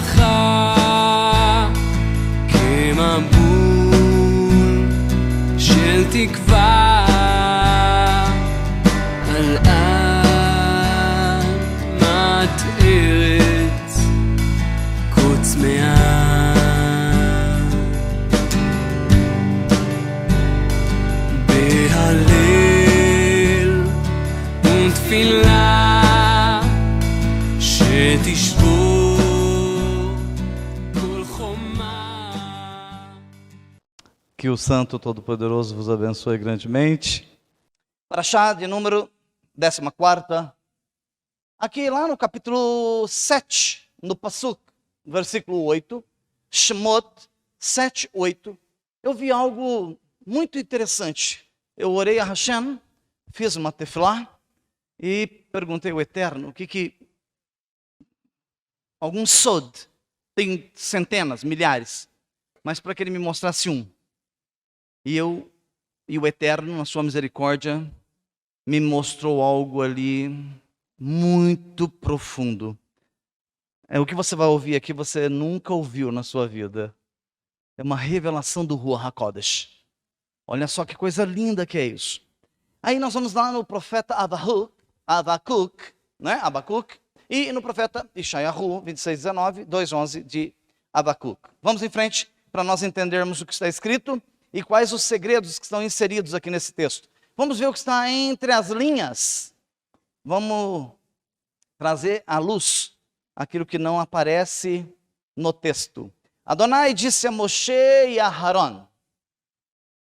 לך כמבול של תקווה על אדמת ארץ כה צמאה. בהלל ותפילה שתשבור כל חומה. Que o Santo Todo-Poderoso vos abençoe grandemente. Parashá de número 14. Aqui lá no capítulo 7, no Pasuk, versículo 8, Shemot 7, 8, eu vi algo muito interessante. Eu orei a Hashem, fiz uma tefilá e perguntei ao Eterno o que algum sod, tem centenas, milhares, mas para que ele me mostrasse um. E o Eterno, na sua misericórdia, me mostrou algo ali muito profundo. O que você vai ouvir aqui, você nunca ouviu na sua vida. É uma revelação do Ruach HaKodesh. Olha só que coisa linda que é isso. Aí nós vamos lá no profeta Abacuc, né? Abacuc, e no profeta Ishayahu, 26:19, 2:11 de Abacuc. Vamos em frente para nós entendermos o que está escrito e quais os segredos que estão inseridos aqui nesse texto. Vamos ver o que está entre as linhas. Vamos trazer à luz aquilo que não aparece no texto. Adonai disse a Moshe e a Aharon: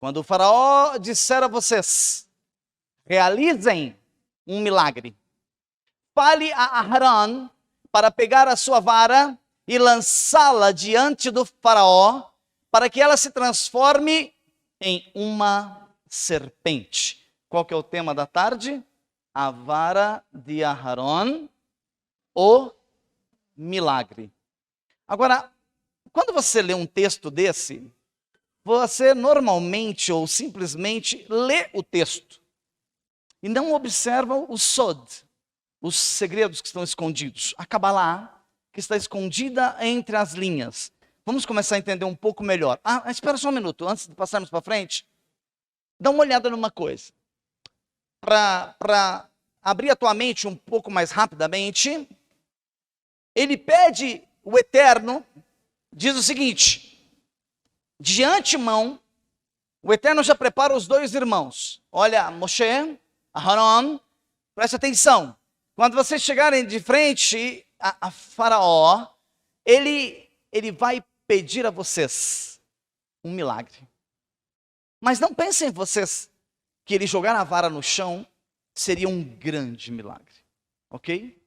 quando o faraó disser a vocês, realizem um milagre, fale a Aharon para pegar a sua vara e lançá-la diante do faraó, para que ela se transforme em uma serpente. Qual que é o tema da tarde? A vara de Aharon, o milagre. Agora, quando você lê um texto desse, você normalmente ou simplesmente lê o texto e não observa o sod, os segredos que estão escondidos, a Kabbalah que está escondida entre as linhas. Vamos começar a entender um pouco melhor. Espera só um minuto, antes de passarmos para frente. Dá uma olhada numa coisa. Para abrir a tua mente um pouco mais rapidamente, ele pede, o Eterno, diz o seguinte: de antemão, o Eterno já prepara os dois irmãos. Olha, Moshe, Aharon, preste atenção. Quando vocês chegarem de frente a Faraó, ele vai pedir a vocês um milagre. Mas não pensem vocês que ele jogar a vara no chão seria um grande milagre, ok?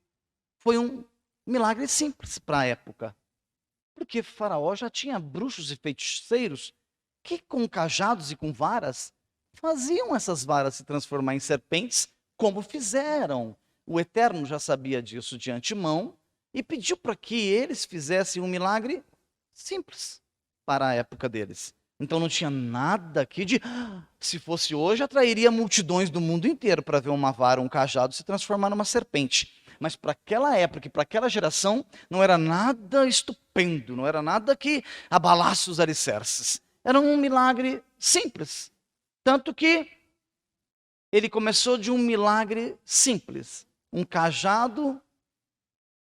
Foi um milagre simples para a época, porque Faraó já tinha bruxos e feiticeiros que com cajados e com varas faziam essas varas se transformar em serpentes, como fizeram. O Eterno já sabia disso de antemão e pediu para que eles fizessem um milagre simples para a época deles. Então não tinha nada aqui de, se fosse hoje, atrairia multidões do mundo inteiro para ver uma vara, um cajado se transformar numa serpente. Mas para aquela época e para aquela geração, não era nada estupendo, não era nada que abalasse os alicerces. Era um milagre simples. Tanto que ele começou de um milagre simples. Um cajado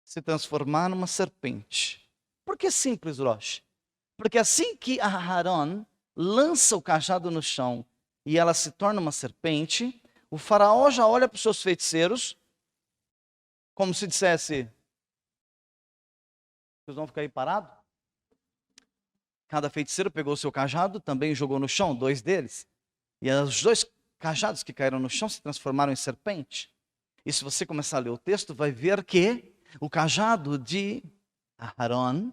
se transformar numa serpente. Por que simples, Rosh? Porque assim que Aharon lança o cajado no chão e ela se torna uma serpente, o faraó já olha para os seus feiticeiros, como se dissesse: vocês vão ficar aí parados? Cada feiticeiro pegou o seu cajado, também jogou no chão, 2 deles. E os 2 cajados que caíram no chão se transformaram em serpente. E se você começar a ler o texto, vai ver que o cajado de Aharon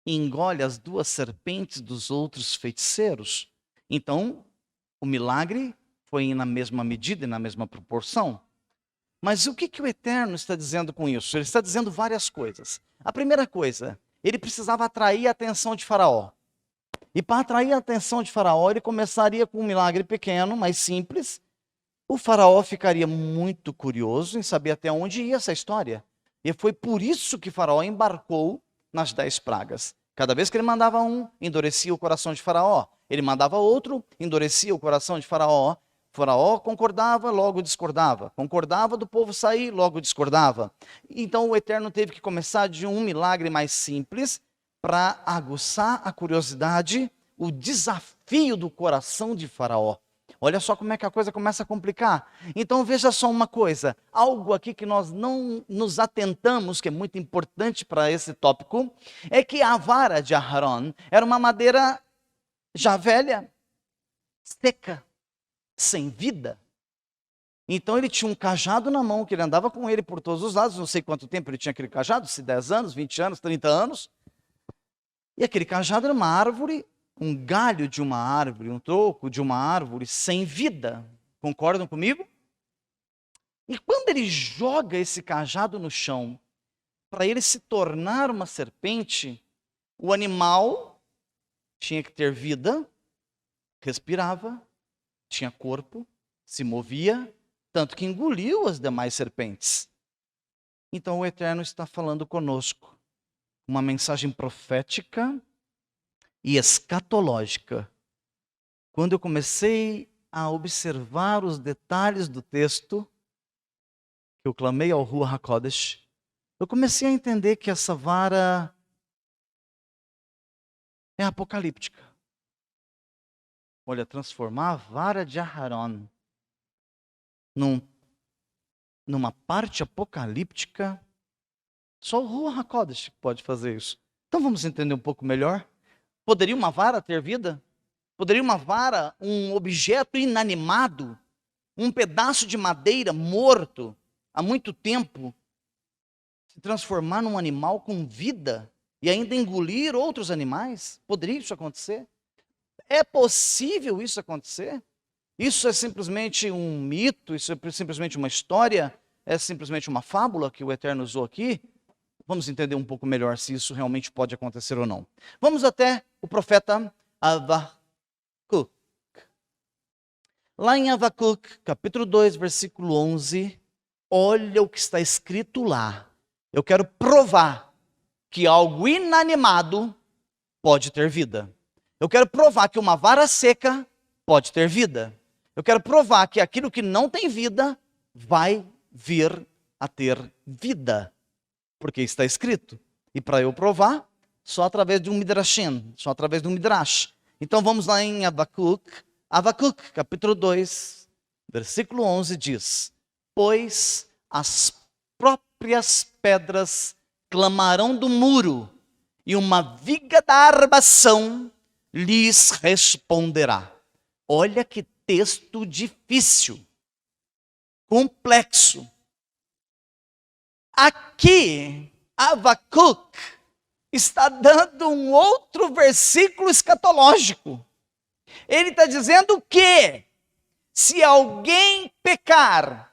engole as 2 serpentes dos outros feiticeiros. Então, o milagre foi na mesma medida e na mesma proporção. Mas o que o Eterno está dizendo com isso? Ele está dizendo várias coisas. A primeira coisa, ele precisava atrair a atenção de Faraó. E para atrair a atenção de Faraó, ele começaria com um milagre pequeno, mais simples. O Faraó ficaria muito curioso em saber até onde ia essa história. E foi por isso que Faraó embarcou nas 10 pragas. Cada vez que ele mandava um, endurecia o coração de Faraó. Ele mandava outro, endurecia o coração de Faraó. Faraó concordava, logo discordava. Concordava do povo sair, logo discordava. Então o Eterno teve que começar de um milagre mais simples para aguçar a curiosidade, o desafio do coração de Faraó. Olha só como é que a coisa começa a complicar. Então veja só uma coisa, algo aqui que nós não nos atentamos, que é muito importante para esse tópico, é que a vara de Aharon era uma madeira já velha, seca, sem vida. Então ele tinha um cajado na mão, que ele andava com ele por todos os lados, não sei quanto tempo ele tinha aquele cajado, se 10 anos, 20 anos, 30 anos. E aquele cajado era uma árvore, um galho de uma árvore, um tronco de uma árvore sem vida. Concordam comigo? E quando ele joga esse cajado no chão, para ele se tornar uma serpente, o animal tinha que ter vida, respirava, tinha corpo, se movia, tanto que engoliu as demais serpentes. Então o Eterno está falando conosco uma mensagem profética e escatológica. Quando eu comecei a observar os detalhes do texto, que eu clamei ao Ruach HaKodesh, eu comecei a entender que essa vara é apocalíptica. Olha, transformar a vara de Aharon numa parte apocalíptica, só o Ruach HaKodesh pode fazer isso. Então vamos entender um pouco melhor. Poderia uma vara ter vida? Poderia uma vara, um objeto inanimado, um pedaço de madeira morto há muito tempo, se transformar num animal com vida e ainda engolir outros animais? Poderia isso acontecer? É possível isso acontecer? Isso é simplesmente um mito? Isso é simplesmente uma história? É simplesmente uma fábula que o Eterno usou aqui? Vamos entender um pouco melhor se isso realmente pode acontecer ou não. Vamos até o profeta Habacuc. Lá em Habacuc, capítulo 2, versículo 11, olha o que está escrito lá. Eu quero provar que algo inanimado pode ter vida. Eu quero provar que uma vara seca pode ter vida. Eu quero provar que aquilo que não tem vida vai vir a ter vida. Porque está escrito. E para eu provar, só através de um midrashim, só através de um midrash. Então vamos lá em Habacuc. Habacuc, capítulo 2, versículo 11 diz: pois as próprias pedras clamarão do muro, e uma viga da armação lhes responderá. Olha que texto difícil, complexo. Aqui, Habacuc está dando um outro versículo escatológico. Ele está dizendo que se alguém pecar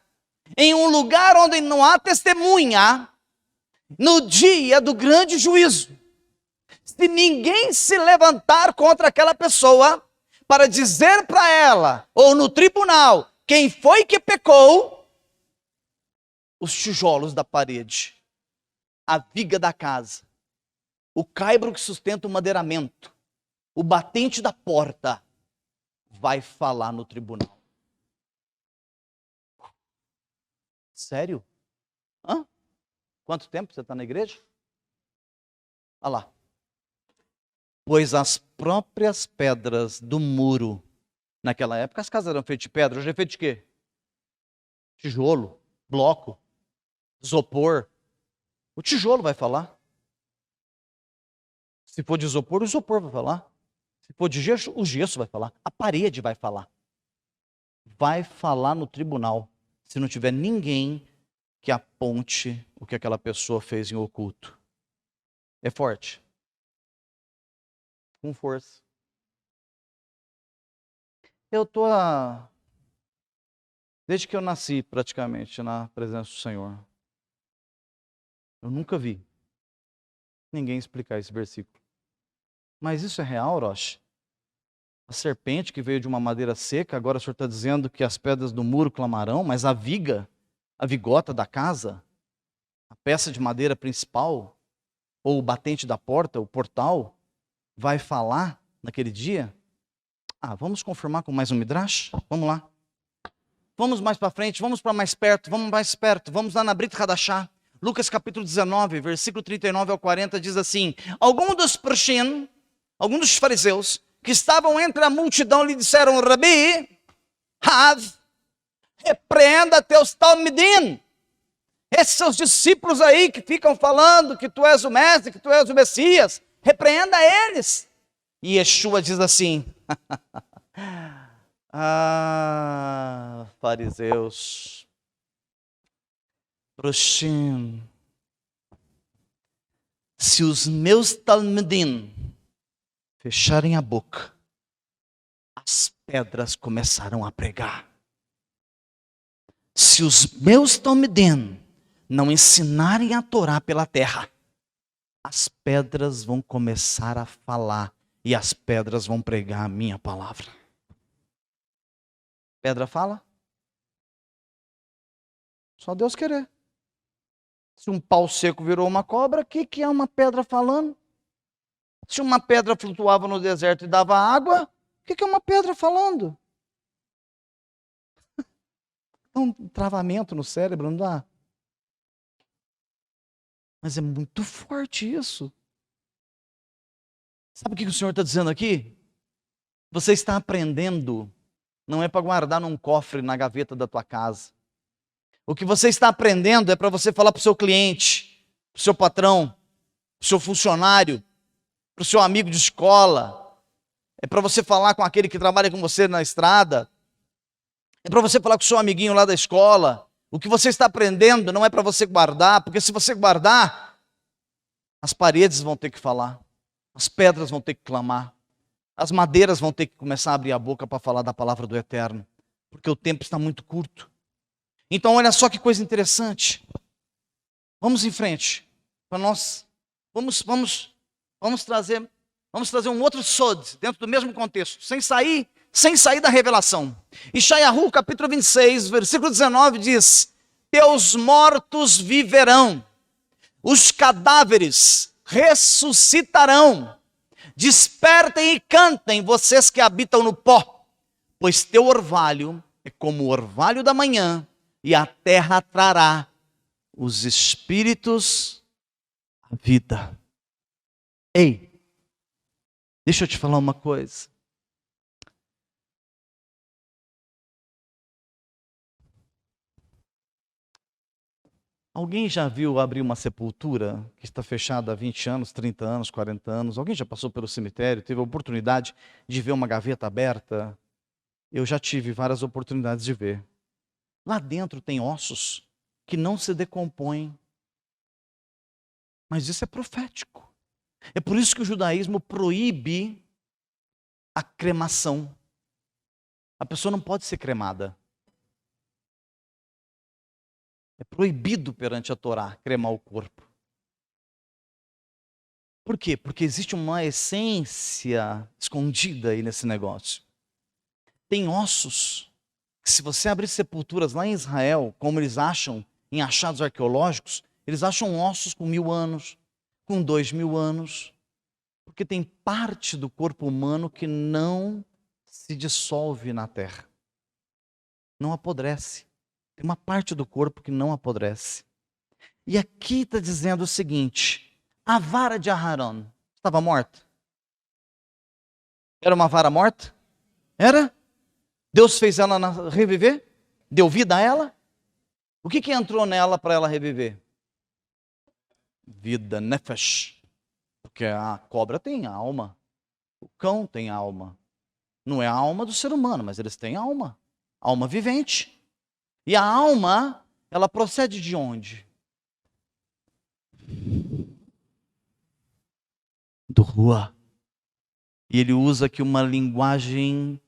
em um lugar onde não há testemunha, no dia do grande juízo, se ninguém se levantar contra aquela pessoa para dizer para ela, ou no tribunal, quem foi que pecou, os tijolos da parede, a viga da casa, o caibro que sustenta o madeiramento, o batente da porta, vai falar no tribunal. Sério? Hã? Quanto tempo você está na igreja? Olha lá. Pois as próprias pedras do muro, naquela época as casas eram feitas de pedra, hoje é feito de quê? Tijolo, bloco, isopor. O tijolo vai falar. Se for de isopor, o isopor vai falar. Se for de gesso, o gesso vai falar. A parede vai falar. Vai falar no tribunal, se não tiver ninguém que aponte o que aquela pessoa fez em oculto. É forte. Com força. Eu estou desde que eu nasci praticamente na presença do Senhor. Eu nunca vi ninguém explicar esse versículo. Mas isso é real, Roche? A serpente que veio de uma madeira seca, agora o Senhor está dizendo que as pedras do muro clamarão, mas a viga, a vigota da casa, a peça de madeira principal, ou o batente da porta, o portal, vai falar naquele dia? Vamos confirmar com mais um midrash? Vamos lá. Vamos mais para frente, vamos para mais perto, vamos lá na Brit Hadashah. Lucas capítulo 19, versículo 39 ao 40, diz assim: alguns dos Parshim, alguns dos fariseus, que estavam entre a multidão, lhe disseram: Rabi, repreenda teus talmidim, esses seus discípulos aí que ficam falando que tu és o mestre, que tu és o Messias, repreenda eles. E Yeshua diz assim: fariseus, Parshim, se os meus talmidim fecharem a boca, as pedras começaram a pregar. Se os meus talmidim não ensinarem a Torá pela terra, as pedras vão começar a falar e as pedras vão pregar a minha palavra. Pedra fala? Só Deus querer. Se um pau seco virou uma cobra, o que é uma pedra falando? Se uma pedra flutuava no deserto e dava água, o que é uma pedra falando? Um travamento no cérebro, não dá? Mas é muito forte isso. Sabe o que o Senhor está dizendo aqui? Você está aprendendo, não é para guardar num cofre na gaveta da tua casa. O que você está aprendendo é para você falar para o seu cliente, para o seu patrão, para o seu funcionário, para o seu amigo de escola. É para você falar com aquele que trabalha com você na estrada. É para você falar com o seu amiguinho lá da escola. O que você está aprendendo não é para você guardar, porque se você guardar, as paredes vão ter que falar, as pedras vão ter que clamar, as madeiras vão ter que começar a abrir a boca para falar da palavra do Eterno, porque o tempo está muito curto. Então olha só que coisa interessante. Vamos em frente. Para nós, vamos trazer um outro sod dentro do mesmo contexto, sem sair da revelação. Ishayahu, capítulo 26, versículo 19 diz: teus mortos viverão, os cadáveres ressuscitarão. Despertem e cantem, vocês que habitam no pó, pois teu orvalho é como o orvalho da manhã, e a terra trará os espíritos à vida. Ei, deixa eu te falar uma coisa. Alguém já viu abrir uma sepultura que está fechada há 20 anos, 30 anos, 40 anos? Alguém já passou pelo cemitério, teve a oportunidade de ver uma gaveta aberta? Eu já tive várias oportunidades de ver. Lá dentro tem ossos que não se decompõem. Mas isso é profético. É por isso que o judaísmo proíbe a cremação. A pessoa não pode ser cremada. É proibido perante a Torá cremar o corpo. Por quê? Porque existe uma essência escondida aí nesse negócio. Tem ossos que, se você abrir sepulturas lá em Israel, como eles acham em achados arqueológicos, eles acham ossos com 1000 anos, com 2000 anos, porque tem parte do corpo humano que não se dissolve na terra, não apodrece. Tem uma parte do corpo que não apodrece. E aqui está dizendo o seguinte: a vara de Aharon estava morta? Era uma vara morta? Era? Deus fez ela reviver? Deu vida a ela? O que entrou nela para ela reviver? Vida, nefesh. Porque a cobra tem alma, o cão tem alma. Não é a alma do ser humano, mas eles têm alma. Alma vivente. E a alma, ela procede de onde? Do Ruá. E ele usa aqui uma linguagem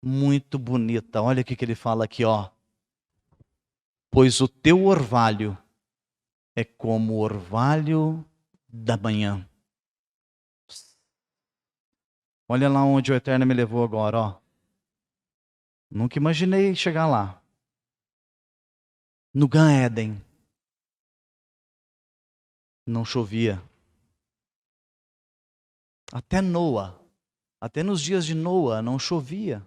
muito bonita. Olha o que ele fala aqui, ó. Pois o teu orvalho é como o orvalho da manhã. Olha lá onde o Eterno me levou agora, ó. Nunca imaginei chegar lá. No Gan Éden, não chovia, Até Noa, até nos dias de Noa não chovia.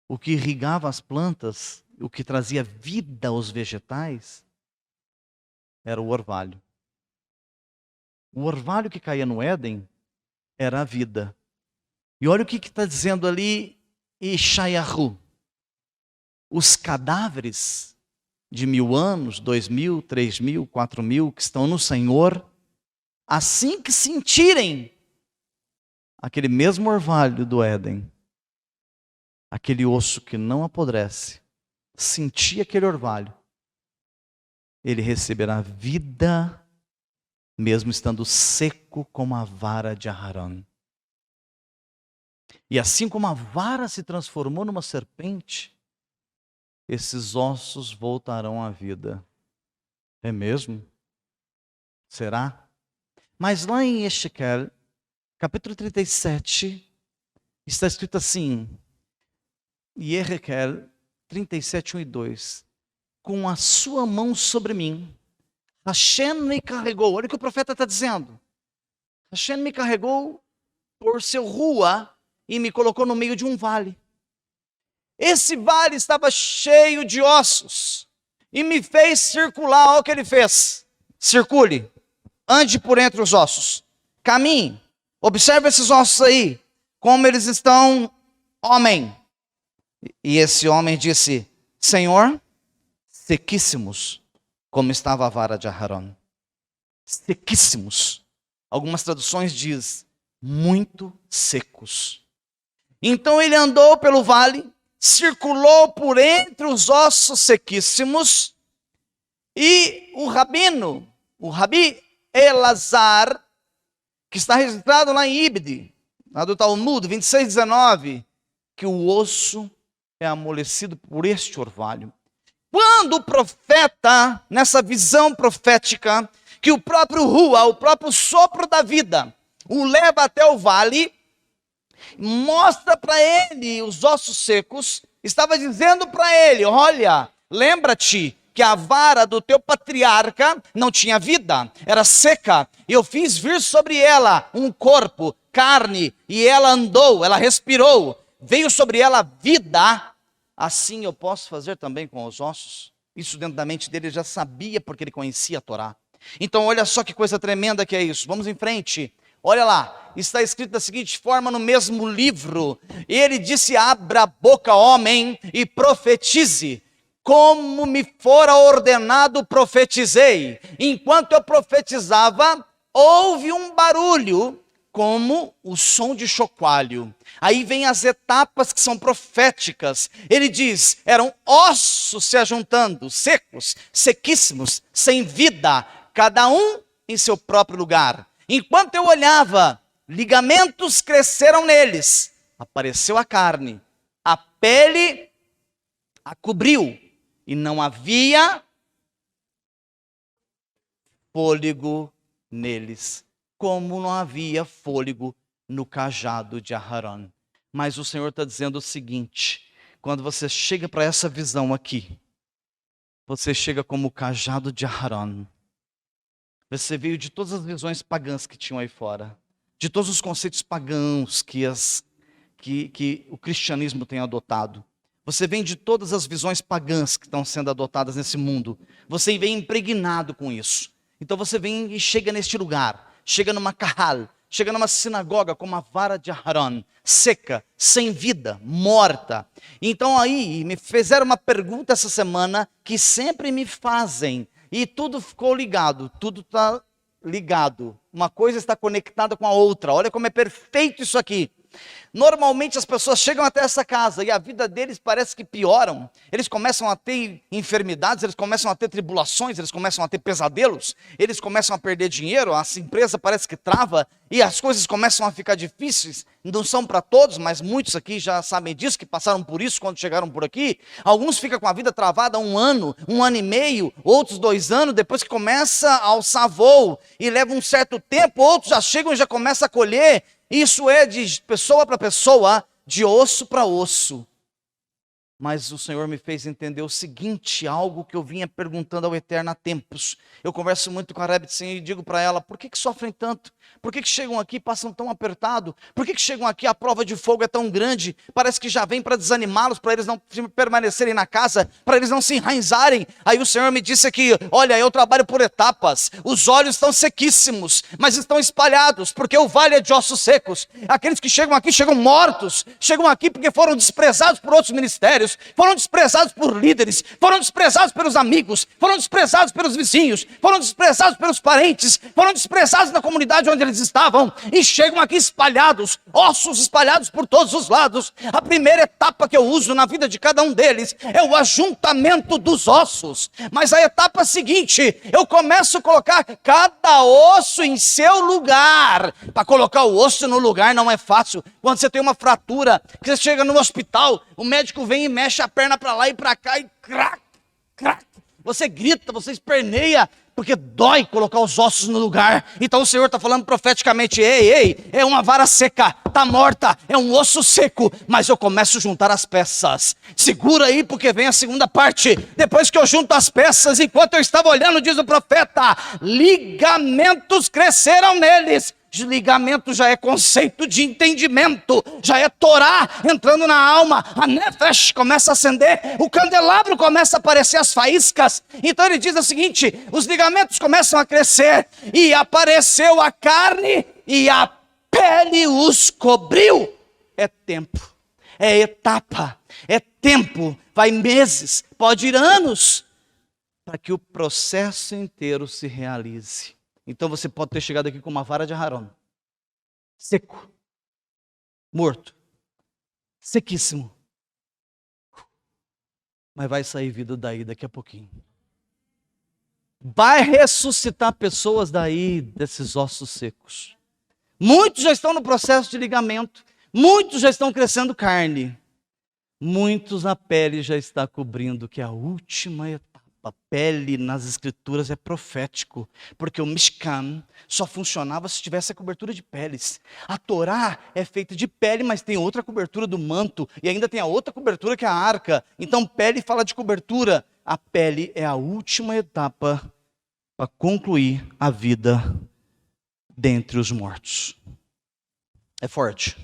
O que irrigava as plantas, o que trazia vida aos vegetais, era o orvalho. O orvalho que caía no Éden era a vida. E olha o que está dizendo ali Yeshayahu. Os cadáveres de 1000 anos, 2000, 3000, 4000, que estão no Senhor, assim que sentirem aquele mesmo orvalho do Éden, aquele osso que não apodrece, sentir aquele orvalho, ele receberá vida, mesmo estando seco como a vara de Aharon. E assim como a vara se transformou numa serpente, esses ossos voltarão à vida. É mesmo? Será? Mas lá em Ezequiel, capítulo 37, está escrito assim, em Ezequiel 37, 1 e 2, com a sua mão sobre mim, Hashem me carregou. Olha o que o profeta está dizendo. Hashem me carregou por seu rua e me colocou no meio de um vale. Esse vale estava cheio de ossos e me fez circular. Olha o que ele fez. Circule, ande por entre os ossos, caminhe, observe esses ossos aí, como eles estão, homem. E esse homem disse, Senhor, sequíssimos, como estava a vara de Aharon. Sequíssimos. Algumas traduções diz, muito secos. Então ele andou pelo vale, circulou por entre os ossos sequíssimos, e o Rabi Elazar, que está registrado lá em Ibde, lá do Talmud 26:19, que o osso é amolecido por este orvalho. Quando o profeta, nessa visão profética, que o próprio Rua, o próprio sopro da vida, o leva até o vale, mostra para ele os ossos secos, estava dizendo para ele, olha, lembra-te que a vara do teu patriarca não tinha vida, era seca, eu fiz vir sobre ela um corpo, carne, e ela andou, ela respirou, veio sobre ela vida. Assim eu posso fazer também com os ossos. Isso dentro da mente dele, ele já sabia, porque ele conhecia a Torá. Então olha só que coisa tremenda que é isso. Vamos em frente. Olha lá, está escrito da seguinte forma no mesmo livro. Ele disse, abra a boca, homem, e profetize. Como me fora ordenado, profetizei. Enquanto eu profetizava, houve um barulho, como o som de chocalho. Aí vem as etapas que são proféticas. Ele diz, eram ossos se ajuntando, secos, sequíssimos, sem vida, cada um em seu próprio lugar. Enquanto eu olhava, ligamentos cresceram neles, apareceu a carne, a pele a cobriu, e não havia fôlego neles, como não havia fôlego no cajado de Aharon. Mas o Senhor está dizendo o seguinte, quando você chega para essa visão aqui, você chega como o cajado de Aharon. Você veio de todas as visões pagãs que tinham aí fora, de todos os conceitos pagãos que o cristianismo tem adotado. Você vem de todas as visões pagãs que estão sendo adotadas nesse mundo. Você vem impregnado com isso. Então você vem e chega neste lugar, chega numa kahal, chega numa sinagoga com uma vara de Aharon, seca, sem vida, morta. Então aí me fizeram uma pergunta essa semana que sempre me fazem. E tudo ficou ligado, tudo está ligado. Uma coisa está conectada com a outra. Olha como é perfeito isso aqui. Normalmente as pessoas chegam até essa casa e a vida deles parece que pioram. Eles começam a ter enfermidades, eles começam a ter tribulações, eles começam a ter pesadelos, eles começam a perder dinheiro, a empresa parece que trava e as coisas começam a ficar difíceis. Não são para todos, mas muitos aqui já sabem disso, que passaram por isso quando chegaram por aqui. Alguns ficam com a vida travada 1 ano, 1 ano e meio, outros 2 anos, depois que começa a alçar voo e leva um certo tempo, outros já chegam e já começam a colher. Isso é de pessoa para pessoa, de osso para osso. Mas o Senhor me fez entender o seguinte, algo que eu vinha perguntando ao Eterno há tempos. Eu converso muito com a Rebetson e digo para ela, por que sofrem tanto? Por que chegam aqui e passam tão apertado? Por que chegam aqui e a prova de fogo é tão grande? Parece que já vem para desanimá-los, para eles não permanecerem na casa, para eles não se enraizarem. Aí o Senhor me disse aqui, olha, eu trabalho por etapas. Os olhos estão sequíssimos, mas estão espalhados, porque o vale é de ossos secos. Aqueles que chegam aqui chegam mortos, chegam aqui porque foram desprezados por outros ministérios, foram desprezados por líderes, foram desprezados pelos amigos, foram desprezados pelos vizinhos, foram desprezados pelos parentes, foram desprezados na comunidade onde eles estavam, e chegam aqui espalhados, ossos espalhados por todos os lados. A primeira etapa que eu uso na vida de cada um deles é o ajuntamento dos ossos, mas a etapa seguinte, eu começo a colocar cada osso em seu lugar. Para colocar o osso no lugar não é fácil. Quando você tem uma fratura, que você chega no hospital, o médico vem e mexe a perna para lá e para cá e crac, crac. Você grita, você esperneia, porque dói colocar os ossos no lugar. Então o Senhor está falando profeticamente, ei, é uma vara seca, está morta, é um osso seco, mas eu começo a juntar as peças. Segura aí, porque vem a segunda parte. Depois que eu junto as peças, enquanto eu estava olhando, diz o profeta, ligamentos cresceram neles. Ligamento já é conceito de entendimento, já é Torá entrando na alma, a nefesh começa a acender, o candelabro começa a aparecer as faíscas. Então ele diz o seguinte, os ligamentos começam a crescer, e apareceu a carne, e a pele os cobriu. É tempo, é etapa, é tempo, vai meses, pode ir anos, para que o processo inteiro se realize. Então você pode ter chegado aqui com uma vara de Aharon, seco, morto, sequíssimo, mas vai sair vida daí daqui a pouquinho. Vai ressuscitar pessoas daí, desses ossos secos. Muitos já estão no processo de ligamento, muitos já estão crescendo carne, muitos a pele já está cobrindo, que é a última etapa. A pele nas escrituras é profético, porque o Mishkan só funcionava se tivesse a cobertura de peles. A Torá é feita de pele, mas tem outra cobertura do manto, e ainda tem a outra cobertura que é a arca. Então pele fala de cobertura. A pele é a última etapa para concluir a vida dentre os mortos. É forte,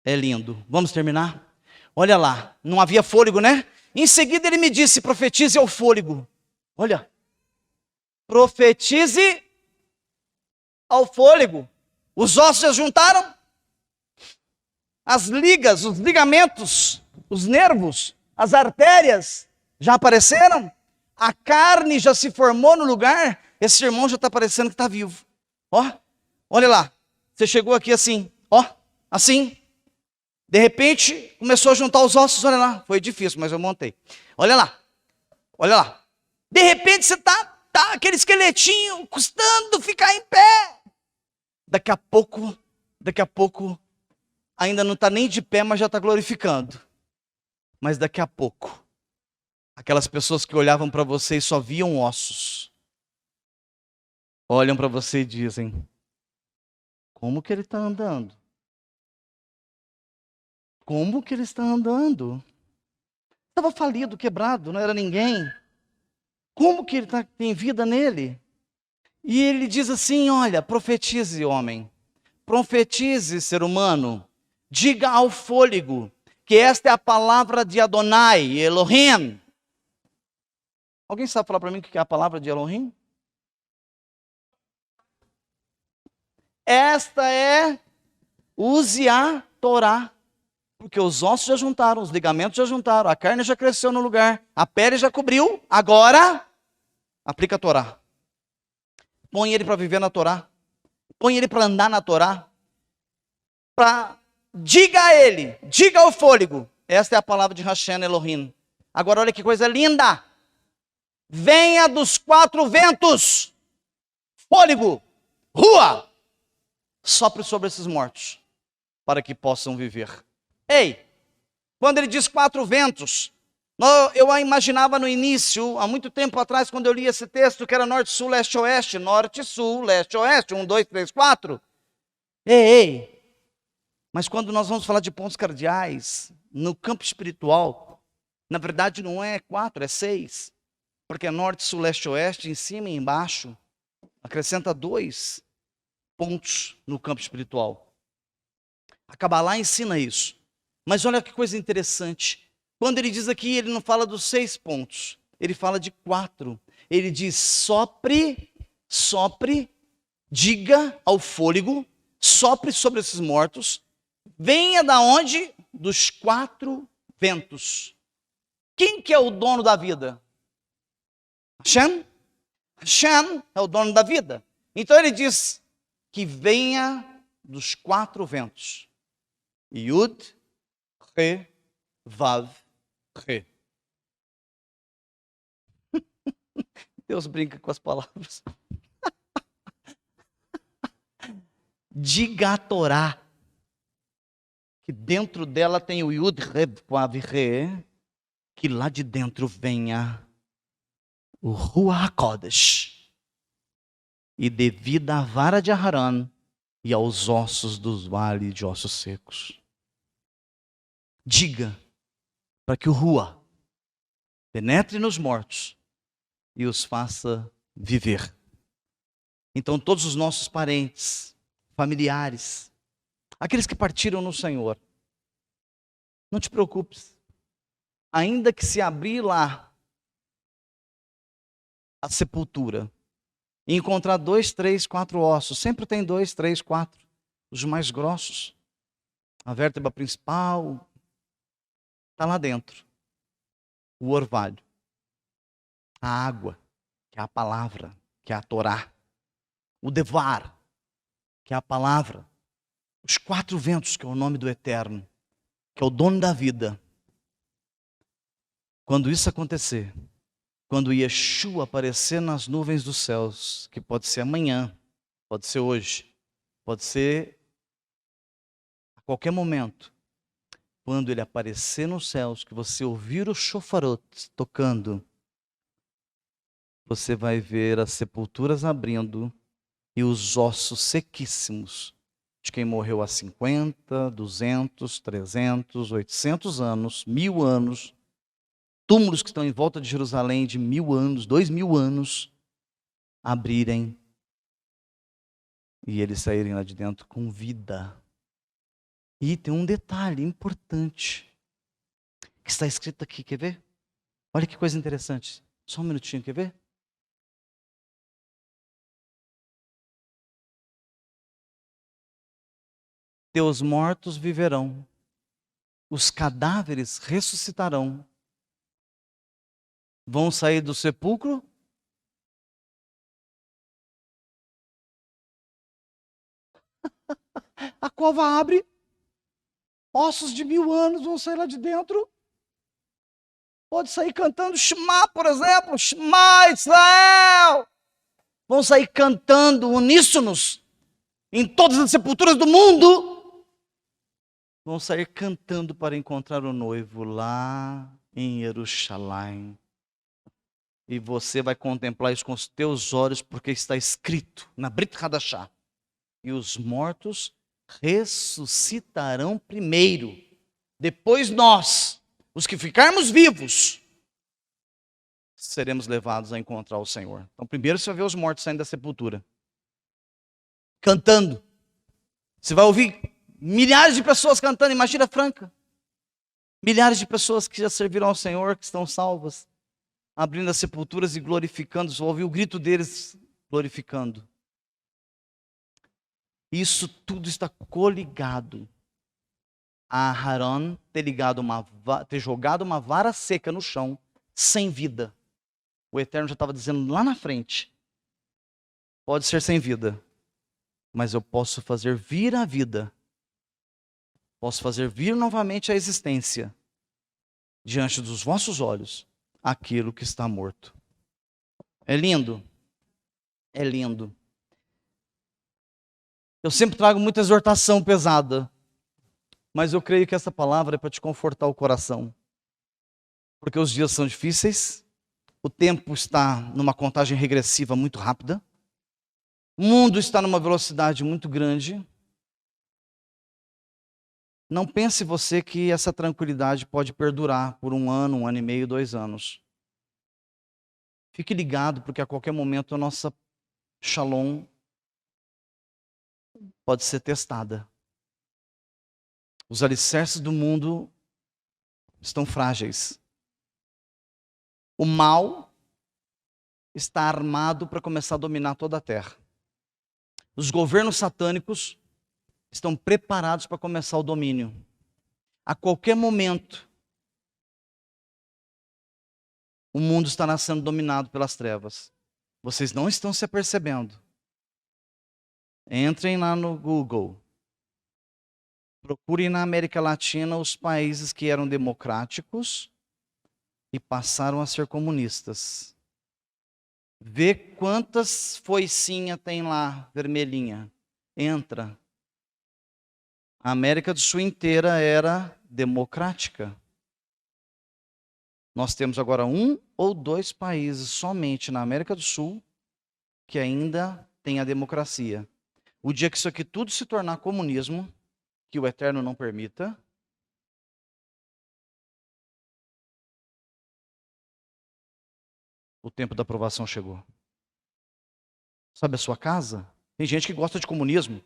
é lindo. Vamos terminar? Olha lá, não havia fôlego, né? Em seguida ele me disse, profetize ao fôlego. Olha, profetize ao fôlego. Os ossos se juntaram, as ligas, os ligamentos, os nervos, as artérias já apareceram, a carne já se formou no lugar, esse irmão já está parecendo que está vivo. Ó, olha lá, você chegou aqui assim, ó, assim. De repente, começou a juntar os ossos, olha lá. Foi difícil, mas eu montei. Olha lá. Olha lá. De repente, você tá aquele esqueletinho custando ficar em pé. Daqui a pouco, ainda não está nem de pé, mas já está glorificando. Mas daqui a pouco, aquelas pessoas que olhavam para você e só viam ossos, olham para você e dizem, como que ele está andando? Como que ele está andando? Estava falido, quebrado, não era ninguém. Como que ele tem vida nele? E ele diz assim, olha, profetize, homem. Profetize, ser humano. Diga ao fôlego que esta é a palavra de Adonai, Elohim. Alguém sabe falar para mim o que é a palavra de Elohim? Esta é, use a Torá. Porque os ossos já juntaram, os ligamentos já juntaram, a carne já cresceu no lugar, a pele já cobriu, agora aplica a Torá. Põe ele para viver na Torá. Põe ele para andar na Torá. Diga a ele, diga ao fôlego. Esta é a palavra de Hashem Elohim. Agora olha que coisa linda. Venha dos quatro ventos. Fôlego, rua. Sopre sobre esses mortos, para que possam viver. Ei, quando ele diz quatro ventos, eu a imaginava no início, há muito tempo atrás, quando eu li esse texto, que era norte, sul, leste, oeste, norte, sul, leste, oeste, 1, 2, 3, 4. Ei, mas quando nós vamos falar de pontos cardeais, no campo espiritual, na verdade não é 4, é 6. Porque é norte, sul, leste, oeste, em cima e embaixo. Acrescenta 2 pontos no campo espiritual. A Cabalá ensina isso. Mas olha que coisa interessante. Quando ele diz aqui, ele não fala dos 6 pontos. Ele fala de 4. Ele diz: sopre, sopre, diga ao fôlego, sopre sobre esses mortos, venha da onde? Dos 4 ventos. Quem que é o dono da vida? Hashem? Hashem é o dono da vida. Então ele diz que venha dos 4 ventos. Yud, Re, Vav, Re. Deus brinca com as palavras. Diga a Torá que dentro dela tem o Yud, Re, Vav, Re, que lá de dentro venha o Ruach HaKodesh, e devido à vara de Aharon e aos ossos dos vales de ossos secos. Diga para que o Ruach penetre nos mortos e os faça viver. Então todos os nossos parentes, familiares, aqueles que partiram no Senhor, não te preocupes, ainda que se abrir lá a sepultura e encontrar 2, 3, 4 ossos, sempre tem 2, 3, 4, os mais grossos, a vértebra principal está lá dentro, o orvalho, a água, que é a palavra, que é a Torá, o Devar, que é a palavra, os 4 ventos, que é o nome do Eterno, que é o dono da vida. Quando isso acontecer, quando Yeshua aparecer nas nuvens dos céus, que pode ser amanhã, pode ser hoje, pode ser a qualquer momento, quando ele aparecer nos céus, que você ouvir o shofarot tocando, você vai ver as sepulturas abrindo e os ossos sequíssimos de quem morreu há 50, 200, 300, 800 anos, 1000 anos, túmulos que estão em volta de Jerusalém de 1000 anos, 2000 anos, abrirem e eles saírem lá de dentro com vida. E tem um detalhe importante que está escrito aqui, quer ver? Olha que coisa interessante. Só um minutinho, quer ver? Teus mortos viverão, os cadáveres ressuscitarão, vão sair do sepulcro a cova abre, ossos de 1000 anos vão sair lá de dentro. Pode sair cantando Shema, por exemplo, Shema Israel. Vão sair cantando uníssonos em todas as sepulturas do mundo. Vão sair cantando para encontrar o noivo lá em Jerusalém. E você vai contemplar isso com os teus olhos, porque está escrito na Brit Hadashah. E os mortos ressuscitarão primeiro. Depois nós, os que ficarmos vivos, seremos levados a encontrar o Senhor. Então primeiro você vai ver os mortos saindo da sepultura, cantando. Você vai ouvir milhares de pessoas cantando, imagina Franca. Milhares de pessoas que já serviram ao Senhor, que estão salvas, abrindo as sepulturas e glorificando. Você vai ouvir o grito deles glorificando. Isso tudo está coligado a Aharon ter jogado uma vara seca no chão, sem vida. O Eterno já estava dizendo lá na frente, pode ser sem vida, mas eu posso fazer vir a vida. Posso fazer vir novamente a existência, diante dos vossos olhos, aquilo que está morto. É lindo. É lindo. Eu sempre trago muita exortação pesada, mas eu creio que essa palavra é para te confortar o coração. Porque os dias são difíceis, o tempo está numa contagem regressiva muito rápida, o mundo está numa velocidade muito grande, Não pense você que essa tranquilidade pode perdurar por 1 ano, 1 ano e meio, 2 anos. Fique ligado, porque a qualquer momento a nossa shalom pode ser testada. Os alicerces do mundo estão frágeis. O mal está armado para começar a dominar toda a terra. Os governos satânicos estão preparados para começar o domínio. A qualquer momento, o mundo estará sendo dominado pelas trevas. Vocês não estão se apercebendo. Entrem lá no Google. Procurem na América Latina os países que eram democráticos e passaram a ser comunistas. Vê quantas foicinhas tem lá, vermelhinha. Entra. A América do Sul inteira era democrática. Nós temos agora 1 ou 2 países somente na América do Sul que ainda tem a democracia. O dia que isso aqui tudo se tornar comunismo, que o Eterno não permita, o tempo da aprovação chegou. Sabe a sua casa? Tem gente que gosta de comunismo.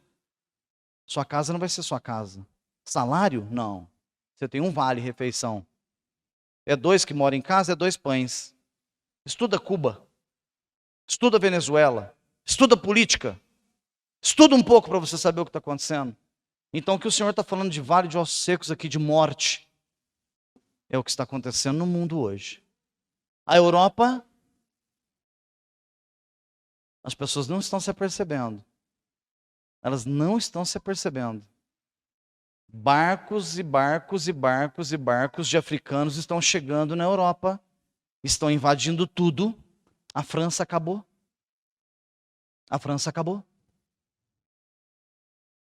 Sua casa não vai ser sua casa. Salário? Não. Você tem um vale-refeição. É 2 que moram em casa, é 2 pães. Estuda Cuba. Estuda Venezuela. Estuda política. Estuda um pouco para você saber o que está acontecendo. Então o que o Senhor está falando de vale de ossos secos aqui, de morte, é o que está acontecendo no mundo hoje. A Europa, as pessoas não estão se apercebendo. Elas não estão se apercebendo. Barcos e barcos e barcos e barcos de africanos estão chegando na Europa, estão invadindo tudo. A França acabou. A França acabou.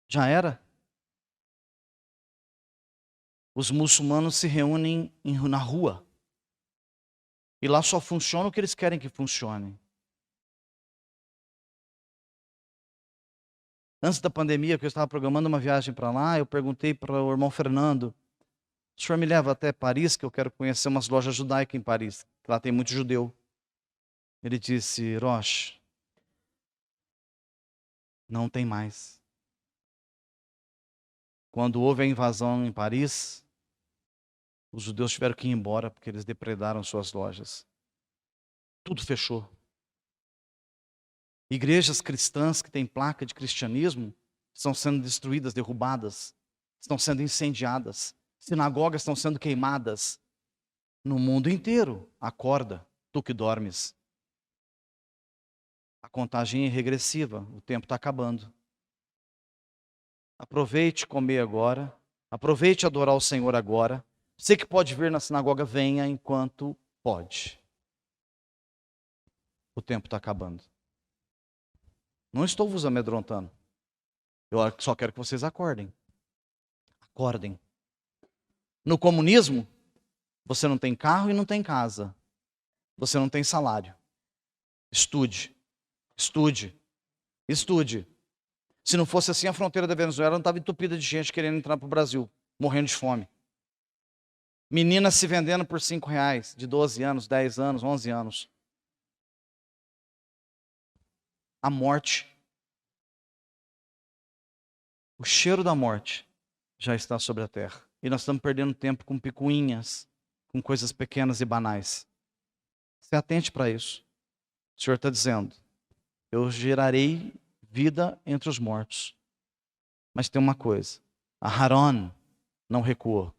Já era. Os muçulmanos se reúnem na rua. E lá só funciona o que eles querem que funcione. Antes da pandemia, que eu estava programando uma viagem para lá, eu perguntei para o irmão Fernando: o senhor me leva até Paris, que eu quero conhecer umas lojas judaicas em Paris, que lá tem muito judeu. Ele disse: Roche, não tem mais. Quando houve a invasão em Paris, os judeus tiveram que ir embora porque eles depredaram suas lojas. Tudo fechou. Igrejas cristãs que têm placa de cristianismo estão sendo destruídas, derrubadas, estão sendo incendiadas. Sinagogas estão sendo queimadas. No mundo inteiro. Acorda, tu que dormes. A contagem é regressiva, o tempo está acabando. Aproveite comer agora. Aproveite adorar o Senhor agora. Você que pode vir na sinagoga, venha enquanto pode. O tempo está acabando. Não estou vos amedrontando. Eu só quero que vocês acordem. Acordem. No comunismo, você não tem carro e não tem casa. Você não tem salário. Estude. Estude. Estude. Se não fosse assim, a fronteira da Venezuela não estava entupida de gente querendo entrar para o Brasil, morrendo de fome. Meninas se vendendo por R$5, de 12 anos, 10 anos, 11 anos. A morte, o cheiro da morte já está sobre a terra. E nós estamos perdendo tempo com picuinhas, com coisas pequenas e banais. Se atente para isso. O Senhor está dizendo: eu gerarei vida entre os mortos. Mas tem uma coisa: Aharon não recuou.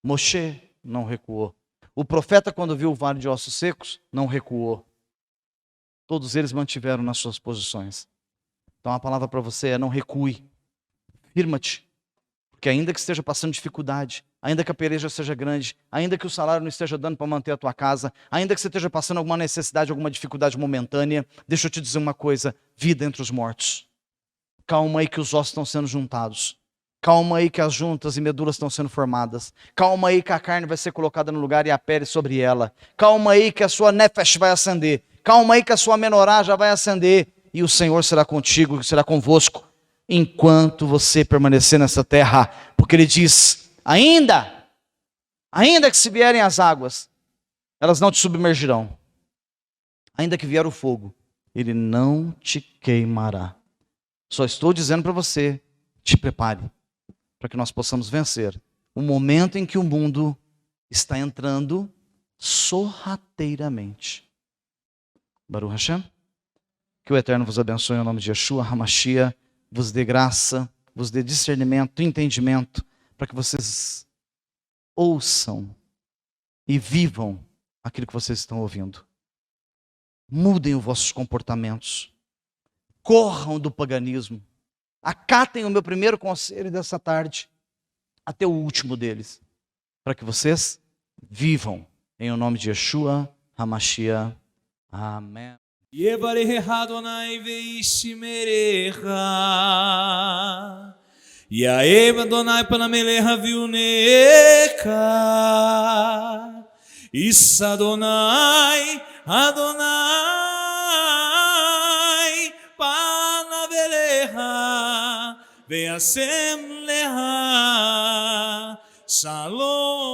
Moshe não recuou. O profeta, quando viu o vale de ossos secos, não recuou. Todos eles mantiveram nas suas posições. Então a palavra para você é: não recue. Firma-te. Porque ainda que esteja passando dificuldade, ainda que a peleja seja grande, ainda que o salário não esteja dando para manter a tua casa, ainda que você esteja passando alguma necessidade, alguma dificuldade momentânea, deixa eu te dizer uma coisa: vida entre os mortos. Calma aí que os ossos estão sendo juntados. Calma aí que as juntas e medulas estão sendo formadas. Calma aí que a carne vai ser colocada no lugar e a pele sobre ela. Calma aí que a sua nefesh vai acender. Calma aí que a sua menorá já vai acender. E o Senhor será contigo, será convosco. enquanto você permanecer nessa terra. Porque ele diz, ainda que se vierem as águas, elas não te submergirão. Ainda que vier o fogo, ele não te queimará. Só estou dizendo para você, te prepare, para que nós possamos vencer o momento em que o mundo está entrando sorrateiramente. Baruch Hashem. Que o Eterno vos abençoe em nome de Yeshua HaMashiach, vos dê graça, vos dê discernimento, entendimento, para que vocês ouçam e vivam aquilo que vocês estão ouvindo. Mudem os vossos comportamentos. Corram do paganismo. Acatem o meu primeiro conselho dessa tarde, até o último deles, para que vocês vivam em o nome de Yeshua HaMashiach. Amém. Yevarecha Adonai veishimerecha, Yaev Adonai panamelecha viunecha, Issa Adonai, Adonai panavelecha, veasem lecha, Shalom.